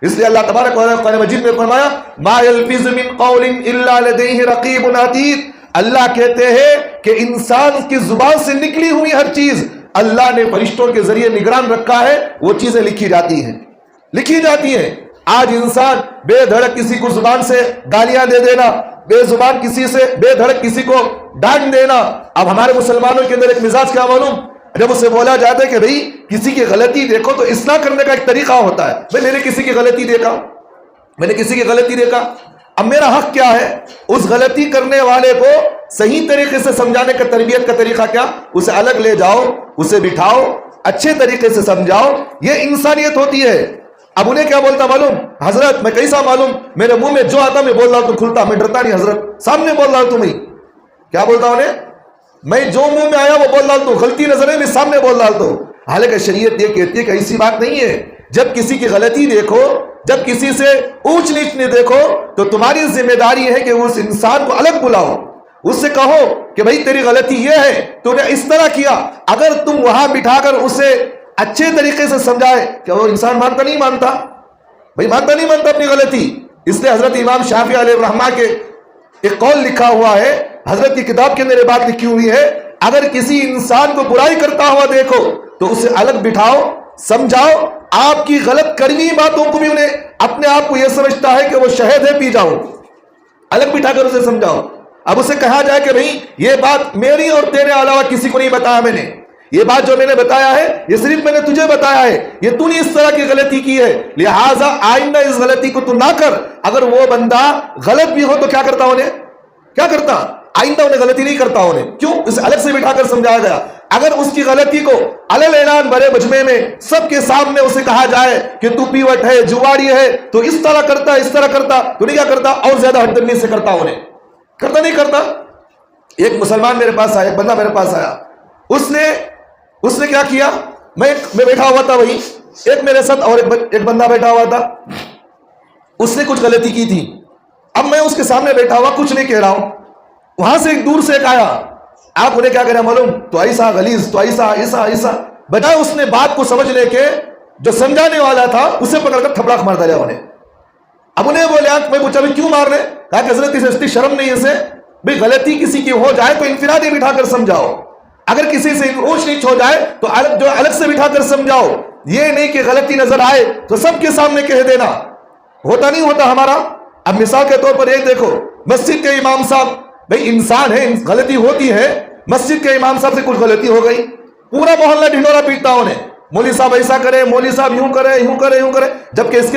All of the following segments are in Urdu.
اس لیے اللہ تبارک و تعالیٰ قرآن مجید میں فرمایا ما یلفظ من قول الا لدیہ رقیب عتید. اللہ کہتے ہیں کہ انسان کی زبان سے نکلی ہوئی ہر چیز اللہ نے فرشتوں کے ذریعے نگران رکھا ہے، وہ چیزیں لکھی جاتی ہیں. آج انسان بے دھڑک کسی کو زبان سے گالیاں دے دینا، بے دھڑک کسی کو ڈانٹ دینا. اب ہمارے مسلمانوں کے اندر ایک مزاج کیا معلوم، جب اسے بولا جاتا ہے کہ بھئی کسی کی غلطی دیکھو تو اصلاح کرنے کا ایک طریقہ ہوتا ہے. میں نے کسی کی غلطی دیکھا، اب میرا حق کیا ہے؟ اس غلطی کرنے والے کو صحیح طریقے سے سمجھانے کا تربیت کا طریقہ کیا؟ اسے الگ لے جاؤ، اسے بٹھاؤ، اچھے طریقے سے سمجھاؤ. یہ انسانیت ہوتی ہے. اب انہیں کیا بولتا معلوم؟ حضرت میں کیسا معلوم، میرے منہ میں جو آتا میں بول رہا ہوں تو کھلتا، میں ڈرتا نہیں حضرت، سامنے بول رہا ہوں تمہیں. کیا بولتا انہیں؟ میں جو منہ میں آیا وہ بول رہا ہوں، تو غلطی نظر ہے میں سامنے بول رہا ہوں. تو حالانکہ شریعت یہ کہتی ہے کہ ایسی بات نہیں ہے. جب کسی کی غلطی دیکھو، جب کسی سے اونچ نیچ نہیں دیکھو تو تمہاری ذمہ داری ہے کہ اس انسان کو الگ بلاؤ، اس سے کہو کہ بھائی تیری غلطی یہ ہے، تو نے اس طرح کیا. اگر تم وہاں بٹھا کر اسے اچھے طریقے سے سمجھائے کہ وہ انسان مانتا نہیں مانتا اپنی غلطی. اس لیے حضرت امام شافعی علیہ الرحمہ کے ایک قول لکھا ہوا ہے، حضرت کی کتاب کے اندر یہ بات لکھی ہوئی ہے، اگر کسی انسان کو برائی کرتا ہوا دیکھو تو اسے الگ بٹھاؤ، سمجھاؤ. آپ کی غلط کری باتوں کو بھی انہیں اپنے آپ کو یہ سمجھتا ہے کہ وہ شہد ہے، پی جاؤ، الگ بٹھا کر اسے سمجھاؤ. اب اسے کہا جائے کہ بھئی یہ بات میری اور تیرے علاوہ کسی کو نہیں بتایا، میں نے یہ بات جو میں نے بتایا ہے یہ صرف میں نے تجھے بتایا ہے، یہ تو نے اس طرح کی غلطی کی ہے، لہٰذا آئندہ اس غلطی کو تو نہ کر. اگر وہ بندہ غلط بھی ہو تو کیا کرتا آئندہ انہیں غلطی نہیں کرتا. کیوں؟ اسے الگ سے بٹھا کر سمجھایا گیا. اگر اس کی غلطی کو علل اعلان بڑے مجمع میں سب کے سامنے اسے کہا جائے کہ تو پیوٹ ہے، جواری ہے، تو اس طرح کرتا تو نہیں کیا کرتا، اور زیادہ ہٹ درمی سے کرتا. نہیں کرتا. ایک مسلمان میرے پاس آیا، ایک بندہ میرے پاس آیا، اس نے کیا کیا، میں بیٹھا ہوا تھا، وہی ایک میرے ساتھ اور ایک بندہ بیٹھا ہوا تھا. اس نے کچھ غلطی کی تھی. اب میں اس کے سامنے بیٹھا ہوا کچھ نہیں کہہ رہا ہوں. وہاں سے ایک دور سے ایک آیا. آپ انہیں کیا کریں معلوم؟ تو ایسا غلیظ، تو ایسا بجائے اس نے بات کو سمجھنے کے جو سمجھانے والا تھا اسے پکڑ کر تھپڑا مار دیا انہیں. اب انہیں بولے، میں پوچھا بھی کیوں مار رہے؟ کہا کہ حضرت اسے شرم نہیں ہے اسے، بھئی غلطی کسی کی ہو جائے تو انفرادی بٹھا کر سمجھاؤ، اگر کسی سے اونچ نیچ ہو جائے تو الگ سے بٹھا کر سمجھاؤ. یہ نہیں کہ غلطی نظر آئے تو سب کے سامنے کہہ دینا. ہوتا نہیں ہوتا ہمارا. اب مثال کے طور پر یہ دیکھو، مسجد کے امام صاحب، بھئی انسان ہے، غلطی ہوتی ہے. مسجد کے امام صاحب سے کچھ غلطی ہو گئی، پورا محلہ ڈھنڈورا پیٹتا انہیں، مولوی صاحب ایسا کرے، مولوی صاحب یوں کرے، جبکہ اس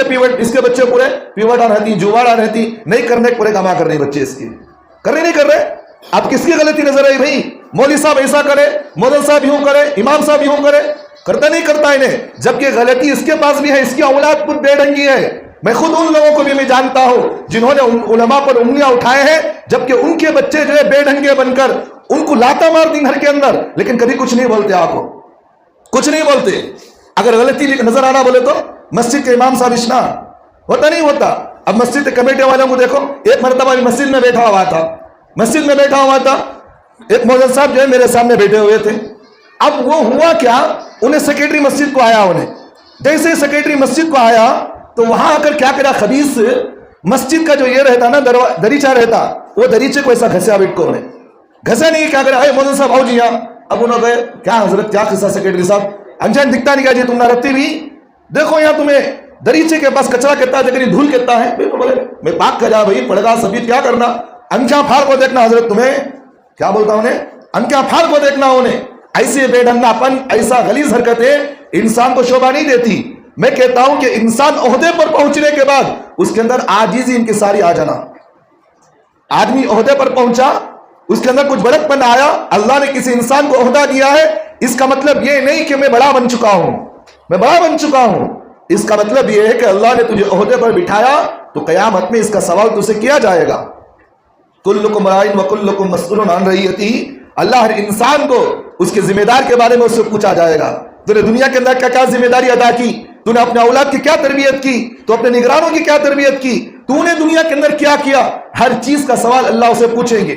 کے بچے پورے پیوٹا رہتی، جواڑا رہتی، نہیں کرنے پورے کما کر رہے بچے، اس کی نہیں کر رہے. اب کس کی غلطی نظر آئی؟ بھائی مولوی صاحب ایسا کرے، مولوی صاحب یوں کرے، امام صاحب یوں کرے، کرتا انہیں، جبکہ غلطی اس کے پاس بھی ہے، اس کی اولاد خود بے ڈھنگی ہے. میں خود ان لوگوں کو بھی میں جانتا ہوں جنہوں نے علماء پر انگلیاں اٹھائے ہیں، جبکہ ان کے بچے جو ہے بے ڈھنگے بن کر ان کو لاتا مار دیں گھر کے اندر، لیکن کبھی کچھ نہیں بولتے. آپ کو کچھ نہیں بولتے. اگر غلطی نظر آنا بولے تو مسجد کے امام صاحب اشنا نہیں ہوتا. اب مسجد کے کمیٹی والوں کو دیکھو، ایک مرتبہ مسجد میں بیٹھا ہوا تھا، ایک مولوی صاحب جو ہے میرے سامنے بیٹھے ہوئے تھے. اب وہ ہوا کیا، انہیں سیکرٹری مسجد کو آیا، جیسے سیکرٹری مسجد کو آیا تو وہاں آ کر کیا کرا، خبیث مسجد کا جو یہ رہتا نا دریچہ رہتا، وہ دریچے کو ایسا گھسیا، بیٹ کو انہیں گھسا نہیں، کیا کرا، اے مولوی صاحب آؤ جی یہاں. اب انہوں نے کیا حضرت کیا قصہ سیکرٹری صاحب، انجان دکھتا نہیں کیا جی تم نہ رکھتی بھی، دیکھو یہاں تمہیں دریچے کے پاس کچرا کہتا ہے، لیکن دھول کہتا ہے. بولے میں پاک کر جا بھائی، پڑگا سبھی کیا کرنا، انکھیاں پھاڑ کو دیکھنا حضرت، تمہیں کیا بولتا انہیں، انکھیاں پھاڑ کو دیکھنا. انہیں ایسے بے ڈھنگا پن، ایسا غلیظ حرکتیں انسان کو شوبہ نہیں دیتی. میں کہتا ہوں کہ انسان عہدے پر پہنچنے کے بعد اس کے اندر عاجزی انکساری آ جانا. آدمی عہدے پر پہنچا، اس کے اندر کچھ بڑک پن آیا، اللہ نے کسی انسان کو عہدہ دیا ہے، اس کا مطلب یہ نہیں کہ میں بڑا بن چکا ہوں. اس کا مطلب یہ ہے کہ اللہ نے تجھے عہدے پر بٹھایا تو قیامت میں اس کا سوال تجھ سے کیا جائے گا. کلکم راعٍ وکلکم مسئول عن رعیتہ. اللہ ہر انسان کو اس کے ذمہ دار کے بارے میں اس سے پوچھا جائے گا. تو نے دنیا کے اندر کیا ذمہ داری ادا کی، تو نے اپنے اولاد کی کیا تربیت کی، تو اپنے نگرانوں کی کیا تربیت کی، تو نے دنیا کے اندر کیا کیا، ہر چیز کا سوال اللہ اسے پوچھیں گے.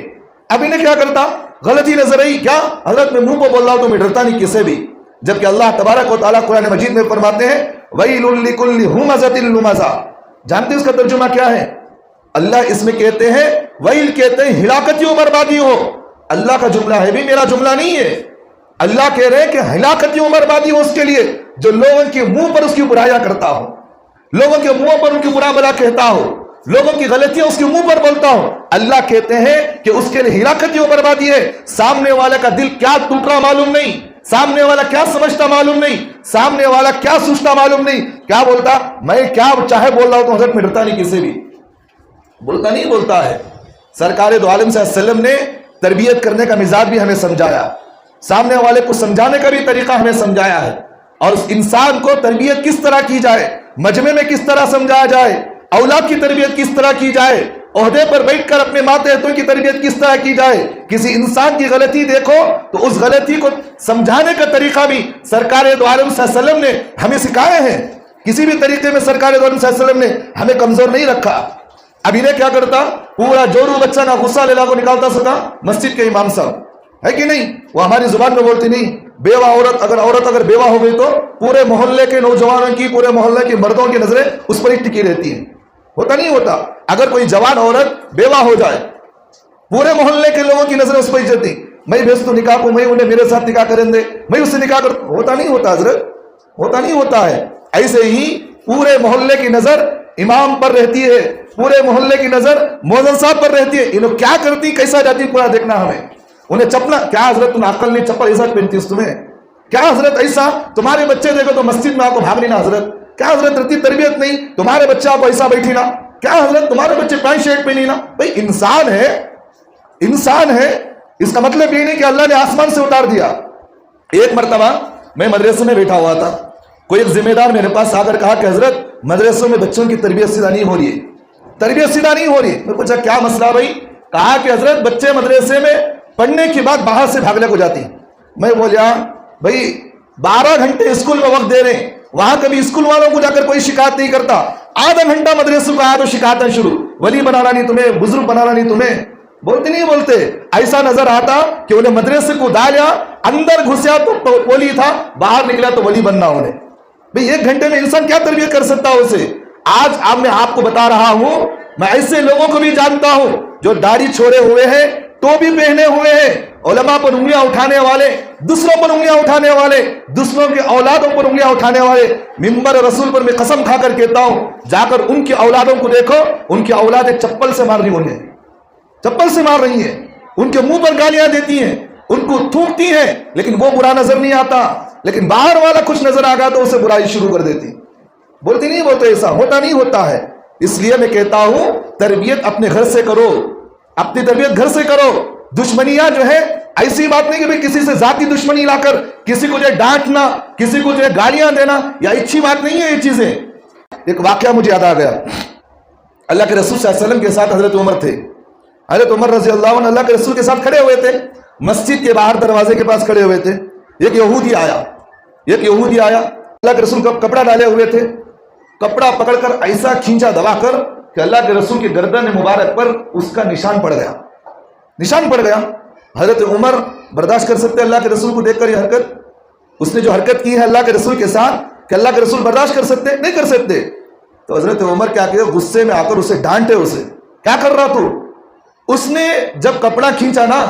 اب انہیں کیا کرتا، غلطی نظر آئی، کیا حضرت میں منہ کو بول رہا ہوں تو میں ڈرتا نہیں کسے بھی، جبکہ اللہ تبارک و تعالیٰ قرآن مجید میں فرماتے ہیں وَيْلٌ لِكُلِّ هُمَزَةٍ لُمَزَةٍ. جانتے اس کا ترجمہ کیا ہے؟ اللہ اس میں کہتے ہیں ویل کہتے ہیں ہلاکتی و بربادی ہو. اللہ کا جملہ ہے بھی میرا جملہ نہیں ہے. اللہ کہہ رہے ہیں کہ ہلاکتی و بربادی ہو اس کے لیے جو لوگوں کے منہ پر اس کی برائیاں کرتا ہو, لوگوں کے منہ پر ان کی برا بلا کہتا ہو, لوگوں کی غلطیاں اس کے منہ پر بولتا ہو. اللہ کہتے ہیں کہ اس کے لیے ہلاکتی و بربادی ہے. سامنے والے کا دل کیا ٹوٹ رہا معلوم نہیں, سامنے والا کیا سمجھتا معلوم نہیں, سامنے والا کیا سوچتا معلوم نہیں. کیا بولتا, میں کیا چاہے بول رہا ہوں تو حضرت میں ڈرتا نہیں, کسی بھی بولتا نہیں بولتا ہے. سرکار دو عالم صلی اللہ علیہ وسلم نے تربیت کرنے کا مزاج بھی ہمیں سمجھایا, سامنے والے کو سمجھانے کا بھی طریقہ ہمیں سمجھایا ہے, اور اس انسان کو تربیت کس طرح کی جائے, مجمع میں کس طرح سمجھایا جائے, اولاد کی تربیت کس طرح کی جائے, عہدے پر بیٹھ کر اپنے ماتحتوں کی تربیت کس طرح کی جائے. کسی انسان کی غلطی دیکھو تو اس غلطی کو سمجھانے کا طریقہ بھی سرکار دو عالم صلی اللہ علیہ وسلم نے ہمیں سکھائے ہیں. کسی بھی طریقے میں سرکار دو عالم صلی اللہ علیہ وسلم نے ہمیں کمزور نہیں رکھا. اب انہیں کیا کرتا, پورا جورو بچہ کا غصہ لیلا کو نکالتا سکا مسجد کے امام صاحب, ہے کہ نہیں؟ وہ ہماری زبان میں بولتی نہیں. بیوہ عورت اگر بیوہ ہو گئی تو پورے محلے کے نوجوانوں کی, پورے محلے کے مردوں کی نظریں اس پر ہی ٹکی رہتی ہیں. ہوتا نہیں ہوتا؟ اگر کوئی جوان عورت بیوہ ہو جائے پورے محلے کے لوگوں کی نظریں اس پر ہی جاتی, میں بھیج تو نکاح کو, میں انہیں میرے ساتھ نکاح کریں دے, میں اس سے نکاح کر. ہوتا نہیں ہوتا حضرت, ہوتا نہیں ہوتا ہے. ایسے ہی پورے محلے کی نظر امام پر رہتی ہے, پورے محلے کی نظر مؤذن صاحب پر رہتی ہے. انہوں کیا کرتی کیسا جاتی پورا دیکھنا ہمیں. انہیں چپلا کیا حضرت تم عقل نہیں, چپل ایسا پہنتی اس تمہیں کیا حضرت ایسا؟ تمہارے بچے دیکھو تو مسجد میں آپ کو بھاگنی نا حضرت. کیا حضرت رتی تربیت نہیں, تمہارے بچہ آپ کو ایسا بیٹھی نا. کیا حضرت تمہارے بچے پینٹ شرٹ پہنی نا. بھائی انسان ہے, انسان ہے. اس کا مطلب یہ نہیں کہ اللہ نے آسمان سے اتار دیا. ایک مرتبہ میں مدرسے میں بیٹھا ہوا تھا, کوئی ایک ذمہ دار میرے پاس آ کر کہا کہ حضرت مدرسوں میں بچوں کی تربیت سیدھا نہیں ہو رہی ہے, تربیت سیدھا نہیں ہو رہی. میں پوچھا کیا مسئلہ بھائی؟ کہا کہ حضرت بچے مدرسے میں پڑھنے کے بعد باہر سے بھاگنے کو جاتی. میں بولیا بھائی 12 گھنٹے اسکول میں وقت دے رہے ہیں, وہاں کبھی اسکول والوں کو جا کر کوئی شکایت نہیں کرتا. آدھا گھنٹہ مدرسے کو آیا تو شکایتیں شروع, ولی بنانا نہیں تمہیں, بزرگ بنانا نہیں تمہیں. بولتے نہیں بولتے. ایسا نظر آتا کہ انہیں مدرسے کو ڈالیا, اندر گھسیا تو ولی تھا, باہر نکلا تو ولی بننا انہیں. بھئی 1 گھنٹے میں انسان کیا تربیت کر سکتا اسے؟ آج میں آپ کو بتا رہا ہوں, میں ایسے لوگوں کو بھی جانتا ہوں جو داڑھی چھوڑے ہوئے ہیں, ٹوپی پہنے ہوئے ہیں, علماء پر انگلیاں اٹھانے والے, دوسروں پر انگلیاں اٹھانے والے, دوسروں کے اولادوں پر انگلیاں اٹھانے والے. منبر رسول پر میں قسم کھا کر کہتا ہوں, جا کر ان کی اولادوں کو دیکھو, ان کی اولادیں چپل سے مار رہی انہیں, چپل سے مار رہی ہیں, ان کے منہ پر گالیاں دیتی ہیں, ان کو تھوکتی ہیں, لیکن وہ برا نظر نہیں آتا. لیکن باہر والا کچھ نظر آ گیا تو اسے برائی شروع کر دیتی. بولتی نہیں بولتے, ایسا ہوتا نہیں ہوتا ہے. اس لیے میں کہتا ہوں تربیت اپنے گھر سے کرو, اپنی تربیت گھر سے کرو. دشمنیاں جو ہے ایسی بات نہیں کہ بھئی کسی سے ذاتی دشمنی لا کر کسی کو جو ہے ڈانٹنا, کسی کو جو ہے گالیاں دینا, یا اچھی بات نہیں ہے یہ چیزیں. ایک واقعہ مجھے یاد آ گیا. اللہ کے رسول صلی اللہ علیہ وسلم کے ساتھ حضرت عمر تھے. حضرت عمر رضی اللہ عنہ اللہ کے رسول کے ساتھ کھڑے ہوئے تھے, مسجد کے باہر دروازے کے پاس کھڑے ہوئے تھے. ایک یہودی آیا, اللہ کے رسول کا کپڑا ڈالے ہوئے تھے, کپڑا پکڑ کر ایسا کھینچا دبا کر کہ اللہ کے رسول کی گردن مبارک پر اس کا نشان پڑ گیا. حضرت عمر برداشت کر سکتے اللہ کے رسول کو دیکھ کر یہ حرکت, اس نے جو حرکت کی ہے اللہ کے رسول کے ساتھ, کہ اللہ کے رسول برداشت کر سکتے؟ نہیں کر سکتے. تو حضرت عمر کیا کہ غصے میں آ کر اسے ڈانٹے, اسے کیا کر رہا تو. اس نے جب کپڑا کھینچا نا,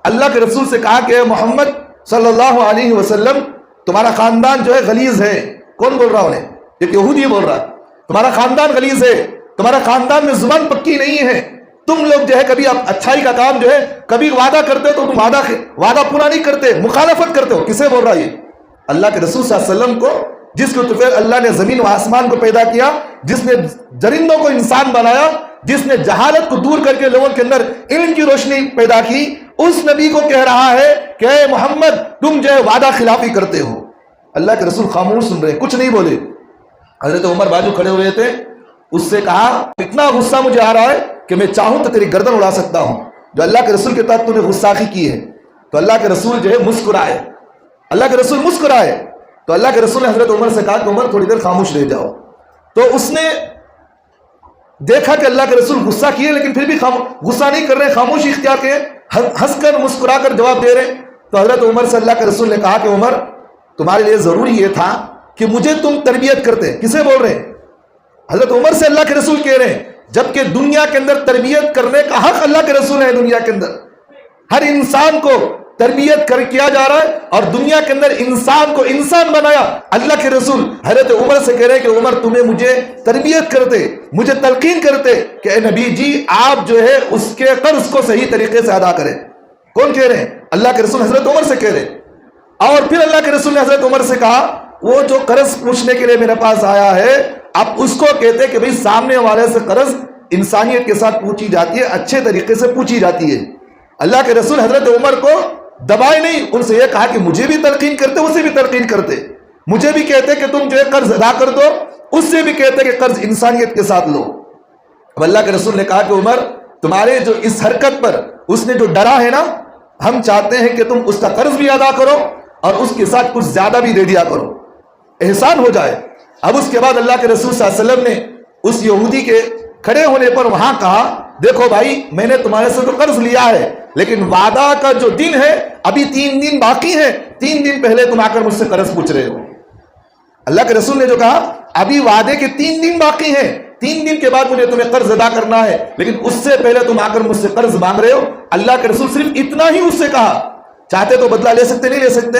اللہ کے رسول سے کہا کہ محمد صلی اللہ علیہ وسلم تمہارا خاندان جو ہے غلیظ ہے. کون بول رہا انہیں؟ ایک یہودی بول رہا, تمہارا خاندان غلیظ ہے, تمہارا خاندان میں زبان پکی نہیں ہے, تم لوگ جو ہے کبھی اچھائی کا کام جو ہے کبھی وعدہ کرتے ہو تو تم وعدہ پورا نہیں کرتے, مخالفت کرتے ہو. کسے بول رہا یہ؟ اللہ کے رسول صلی اللہ علیہ وسلم کو, جس کے طفیل اللہ نے زمین و آسمان کو پیدا کیا, جس نے درندوں کو انسان بنایا, جس نے جہالت کو دور کر کے لوگوں کے اندر علم کی روشنی پیدا کی, اس نبی کو کہہ رہا ہے کہ اے محمد تم جو ہے وعدہ خلافی کرتے ہو. اللہ کے رسول خاموش سن رہے, کچھ نہیں بولے. حضرت عمر بازو کھڑے ہوئے تھے, اس سے کہا اتنا غصہ مجھے آ رہا ہے کہ میں چاہوں تو تیری گردن اڑا سکتا ہوں, جو اللہ کے رسول کے تحت تو نے غصاخی کی ہے. تو اللہ کے رسول جو ہے مسکرائے, اللہ کے رسول مسکرائے. تو اللہ کے رسول نے حضرت عمر سے کہا کہ عمر تھوڑی دیر خاموش رہ جاؤ. تو اس نے دیکھا کہ اللہ کے رسول غصہ کیے لیکن پھر بھی غصہ نہیں کر رہے, خاموشی اختیار کیے, ہنس کر مسکرا کر جواب دے رہے. تو حضرت عمر سے اللہ کے رسول نے کہا کہ عمر تمہارے لیے ضروری یہ تھا کہ مجھے تم تربیت کرتے. کسے بول رہے ہیں؟ حضرت عمر سے اللہ کے رسول کہہ رہے ہیں، جبکہ دنیا کے اندر تربیت کرنے کا حق اللہ کے رسول ہے. دنیا کے اندر ہر انسان کو تربیت کیا جا رہا ہے، اور دنیا کے اندر انسان کو انسان بنایا اللہ کے رسول. حضرت عمر سے کہہ رہے ہیں کہ عمر تمہیں مجھے تربیت کرتے، مجھے تلقین کرتے کہ اے نبی جی آپ جو ہے اس کے قرض کو صحیح طریقے سے ادا کریں. کون کہہ رہے ہیں؟ اللہ کے رسول حضرت عمر سے کہہ رہے ہیں. اور پھر اللہ کے رسول نے حضرت عمر سے کہا وہ جو قرض پوچھنے کے لیے میرے پاس آیا ہے، آپ اس کو کہتے کہ بھئی سامنے والے سے قرض انسانیت کے ساتھ پوچھی جاتی ہے، اچھے طریقے سے پوچھی جاتی ہے. اللہ کے رسول حضرت عمر کو دبائے نہیں، ان سے یہ کہا کہ مجھے بھی تلقین کرتے، اسے بھی تلقین کرتے. مجھے بھی کہتے کہ تم جو ہے قرض ادا کر دو، اس سے بھی کہتے کہ قرض انسانیت کے ساتھ لو. اب اللہ کے رسول نے کہا کہ عمر تمہارے جو اس حرکت پر اس نے جو ڈرا ہے نا، ہم چاہتے ہیں کہ تم اس کا قرض بھی ادا کرو اور اس کے ساتھ کچھ زیادہ بھی دے دیا کرو، احسان ہو جائے. اب اس کے بعد اللہ کے رسول صلی اللہ علیہ وسلم نے اس یہودی کے کھڑے ہونے پر وہاں کہا دیکھو بھائی میں نے تمہارے سے تو قرض لیا ہے، لیکن وعدہ کا جو دن ہے ابھی 3 دن باقی ہے، 3 دن پہلے تم آ کر مجھ سے قرض پوچھ رہے ہو. اللہ کے رسول نے جو کہا ابھی وعدے کے 3 دن باقی ہیں، 3 دن کے بعد مجھے تمہیں قرض ادا کرنا ہے، لیکن اس سے پہلے تم آ کر مجھ سے قرض مانگ رہے ہو. اللہ کے رسول صرف اتنا ہی اس سے کہا. چاہتے تو بدلہ لے سکتے، نہیں لے سکتے،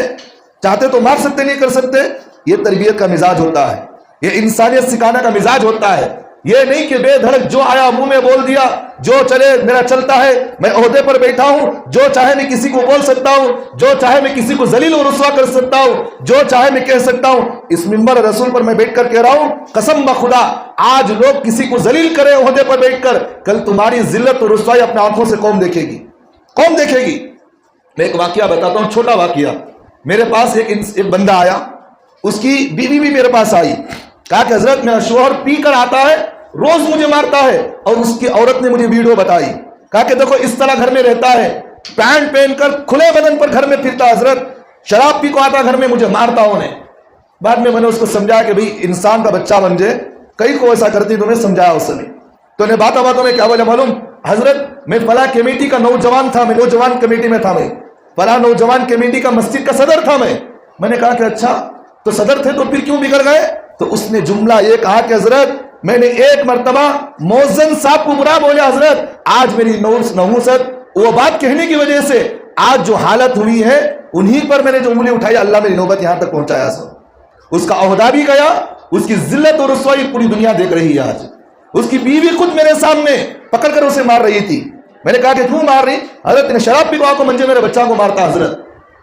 چاہتے تو مار سکتے، نہیں کر سکتے. یہ تربیت کا مزاج ہوتا ہے، یہ انسانیت سکھانے کا مزاج ہوتا ہے. یہ نہیں کہ بے دھڑک جو آیا منہ میں بول دیا، جو چلے میرا چلتا ہے، میں عہدے پر بیٹھا ہوں، جو چاہے میں کسی کو بول سکتا ہوں، جو چاہے میں کسی کو ذلیل و رسوا کر سکتا ہوں، جو چاہے میں کہہ سکتا ہوں. اس منبر رسول پر میں بیٹھ کر کہہ رہا ہوں قسم بخدا آج لوگ کسی کو ذلیل کرے عہدے پر بیٹھ کر، کل تمہاری ذلت و رسوائی اپنے آنکھوں سے قوم دیکھے گی، قوم دیکھے گی. میں ایک واقعہ بتاتا ہوں، چھوٹا واقعہ. میرے پاس ایک بندہ آیا، اس کی بیوی بھی میرے پاس آئی. کہا کہ حضرت میرا شوہر پی کر آتا ہے، روز مجھے مارتا ہے. اور اس کی عورت نے مجھے ویڈیو بتائی. کہا کہ دیکھو اس طرح گھر میں رہتا ہے، پینٹ پہن کر کھلے بدن پر گھر میں پھرتا، حضرت شراب پی کو آتا گھر میں، مجھے مارتا انہیں. بعد میں نے اس کو سمجھایا کہ بھئی انسان کا بچہ بن جائے، کئی کو ایسا کرتی تو میں سمجھایا اس نے. تو انہیں باتوں میں کیا بولے معلوم؟ حضرت میں فلاں کمیٹی کا نوجوان تھا، میں نوجوان کمیٹی میں تھا، میں فلاں نوجوان کمیٹی کا مسجد کا صدر تھا. میں نے کہا کہ اچھا تو صدر تھے تو پھر کیوں بگڑ گئے؟ تو اس نے جملہ یہ کہا کہ حضرت میں نے ایک مرتبہ مؤذن صاحب کو برا بولا، حضرت آج میری نحوست وہ بات کہنے کی وجہ سے آج جو حالت ہوئی ہے انہی پر میں نے جو انگلی اٹھائی، اللہ میری نوبت یہاں تک پہنچایا. اس کا عہدہ بھی گیا، اس کی ذلت اور رسوائی پوری دنیا دیکھ رہی ہے. آج اس کی بیوی خود میرے سامنے پکڑ کر اسے مار رہی تھی. میں نے کہا کہ کیوں مار رہی؟ حضرت نے شراب پی کو منجے میرے بچہ کو مارتا. حضرت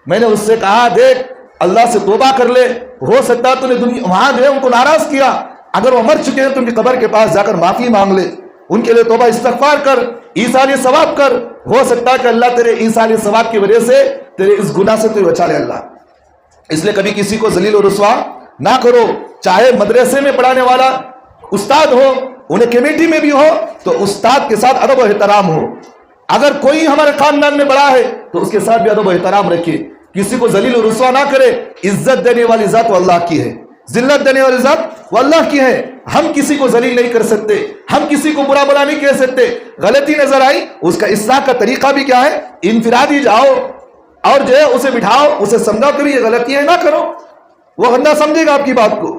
میں نے اس سے کہا دیکھ اللہ سے توبہ کر لے، ہو سکتا تو نے وہاں جو ہے ان کو ناراض کیا، اگر وہ مر چکے ہیں تو ان کی قبر کے پاس جا کر معافی مانگ لے، ان کے لیے توبہ استغفار کر، ایصال ثواب کر. ہو سکتا ہے کہ اللہ تیرے ایصال ثواب کی وجہ سے تیرے اس گناہ سے تو بچا لے اللہ. اس لیے کبھی کسی کو ذلیل و رسوا نہ کرو، چاہے مدرسے میں پڑھانے والا استاد ہو، انہیں کمیٹی میں بھی ہو تو استاد کے ساتھ ادب و احترام ہو. اگر کوئی ہمارے خاندان میں بڑا ہے تو اس کے ساتھ بھی ادب و احترام رکھے، کسی کو ذلیل و رسوا نہ کرے. عزت دینے والی ذات وہ اللہ کی ہے، ذلت دینے والی ذات وہ اللہ کی ہے. ہم کسی کو ذلیل نہیں کر سکتے، ہم کسی کو برا بلا نہیں کہہ سکتے. غلطی نظر آئی، اس کا اصلاح کا طریقہ بھی کیا ہے؟ انفرادی جاؤ اور جو ہے اسے بٹھاؤ، اسے سمجھاؤ کہ یہ غلطی ہے نہ کرو. وہ بندہ سمجھے گا آپ کی بات کو.